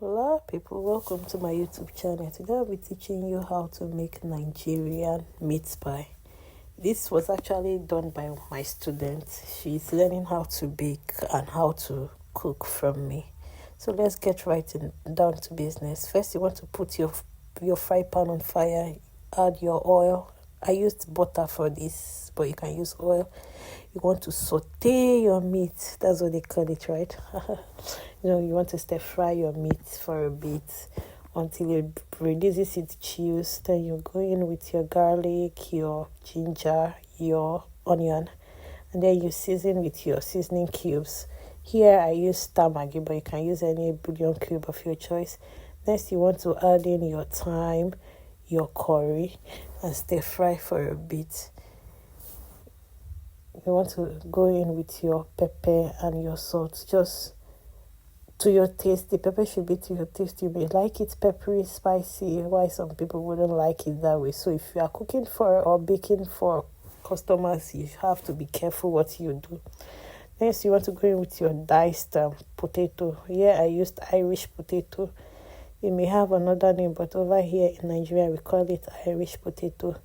Hello people, welcome to my YouTube channel. Today I'll be teaching you how to make Nigerian meat pie. This was actually done by my student. She's learning how to bake and how to cook from me. So let's get down to business. First, you want to put your fry pan on fire, add your oil. I used butter for this, but you can use oil. You want to saute your meat. That's what they call it, right? You want to stir fry your meat for a bit until it releases its juice. Then you go in with your garlic, your ginger, your onion, and then you season with your seasoning cubes. Here I use star Maggi, but you can use any bouillon cube of your choice. Next, you want to add in your thyme, your curry, and stir fry for a bit. You want to go in with your pepper and your salt, just to your taste. The pepper should be to your taste. You may like it peppery, spicy, why some people wouldn't like it that way. So if you are cooking for or baking for customers, you have to be careful what you do. Next, you want to go in with your diced potato. Here I used Irish potato. You may have another name, but over here in Nigeria we call it Irish potato.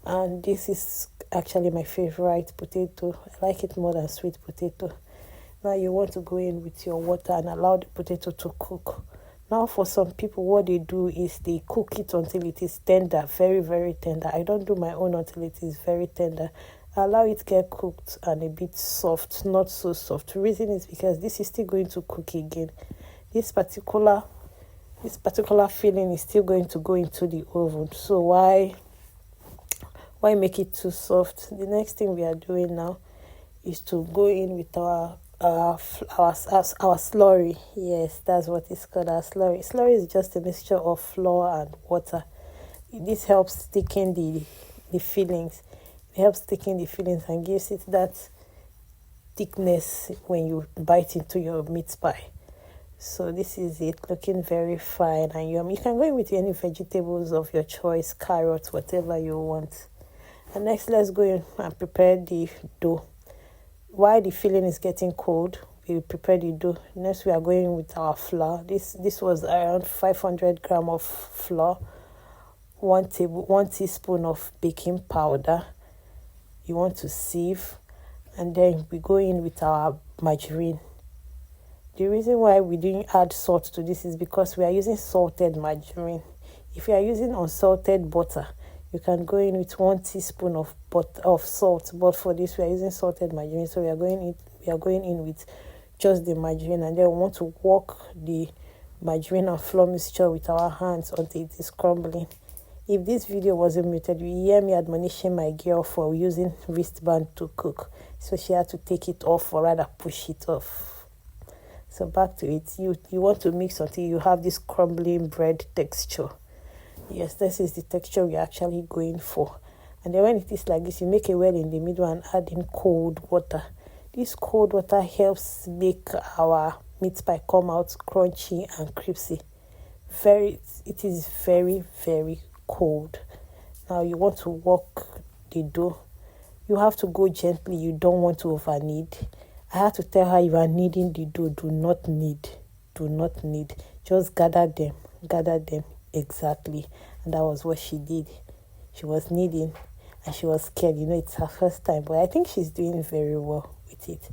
And this is actually my favorite potato. I like it more than sweet potato. Now you want to go in with your water and allow the potato to cook. Now for some people, what they do is they cook it until it is tender, very, very tender. I don't do my own until it is very tender. I allow it to get cooked and a bit soft, not so soft. The reason is because this is still going to cook again. This particular filling is still going to go into the oven. So why make it too soft? The next thing we are doing now is to go in with our slurry. Yes, that's what it's called, our slurry. Slurry is just a mixture of flour and water. This helps thicken the fillings. It helps thicken the fillings and gives it that thickness when you bite into your meat pie. So this is it, looking very fine and yummy. You can go in with any vegetables of your choice, carrots, whatever you want. And next, let's go in and prepare the dough. While the filling is getting cold, we prepare the dough. Next, we are going with our flour. This was around 500 grams of flour, 1 teaspoon of baking powder. You want to sieve, and then we go in with our margarine. The reason why we didn't add salt to this is because we are using salted margarine. If you are using unsalted butter, you can go in with 1 teaspoon of salt, but for this we are using salted margarine. So we are going in with just the margarine, and then we want to work the margarine and flour mixture with our hands until it is crumbling. If this video wasn't muted, you hear me admonishing my girl for using wristband to cook, so she had to take it off, or rather push it off. So back to it. You want to mix until you have this crumbling bread texture. Yes, this is the texture we're actually going for. And then when it is like this, you make a well in the middle and add in cold water. This cold water helps make our meat pie come out crunchy and crispy. It is very, very cold. Now you want to work the dough. You have to go gently. You don't want to over knead. I had to tell her, you are kneading the dough. Do not knead. Just gather them. Exactly. And that was what she did. She was kneading and she was scared. It's her first time, but I think she's doing very well with it.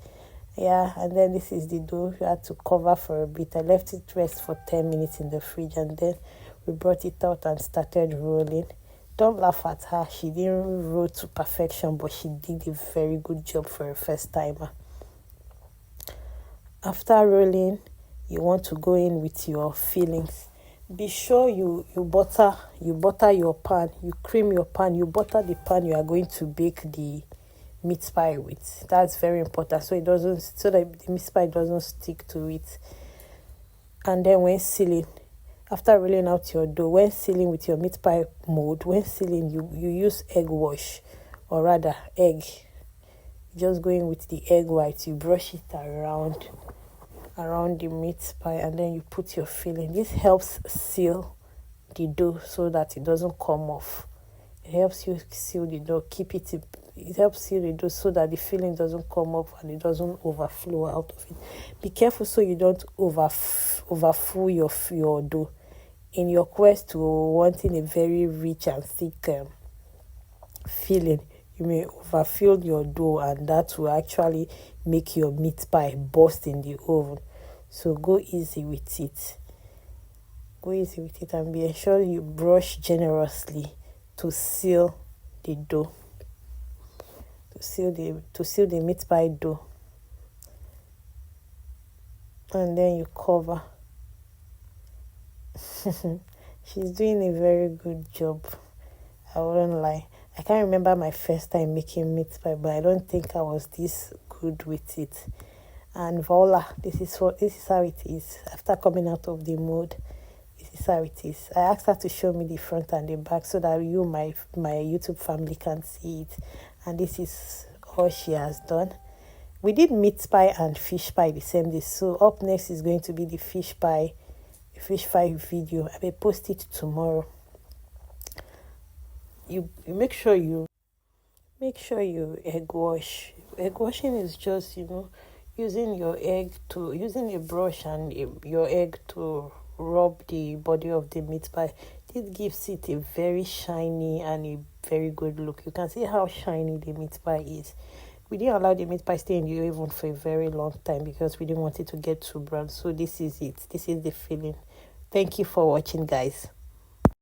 Yeah, and then this is the dough. You had to cover for a bit. I left it rest for 10 minutes in the fridge, and then we brought it out and started rolling. Don't laugh at her. She didn't roll to perfection, but she did a very good job for a first timer. After rolling, you want to go in with your fillings. Be sure you butter your pan, you cream your pan, you butter the pan you are going to bake the meat pie with. That's very important, so that the meat pie doesn't stick to it. And then when sealing, after rolling out your dough, when sealing with your meat pie mold, you use egg wash, or rather egg. Just going with the egg white, you brush it around the meat pie, and then you put your filling. This helps seal the dough so that it doesn't come off. It helps you seal the dough, keep it it helps seal the dough so that the filling doesn't come up and it doesn't overflow out of it. Be careful so you don't overfill your dough. In your quest to wanting a very rich and thick filling, you may overfill your dough, and that will actually make your meat pie burst in the oven. So go easy with it. Go easy with it and be ensure you brush generously to seal the dough. To seal the meat pie dough. And then you cover. She's doing a very good job. I wouldn't lie. I can't remember my first time making meat pie, but I don't think I was this good with it. And voila, this is how it is. After coming out of the mold, this is how it is. I asked her to show me the front and the back so that you, my YouTube family, can see it. And this is all she has done. We did meat pie and fish pie the same day. So up next is going to be the fish pie video. I will post it tomorrow. You make sure you egg wash. Egg washing is just, using a brush and your egg to rub the body of the meat pie. This gives it a very shiny and a very good look. You can see how shiny the meat pie is. We didn't allow the meat pie stay in the oven for a very long time because we didn't want it to get too brown. So this is it. This is the filling. Thank you for watching, guys.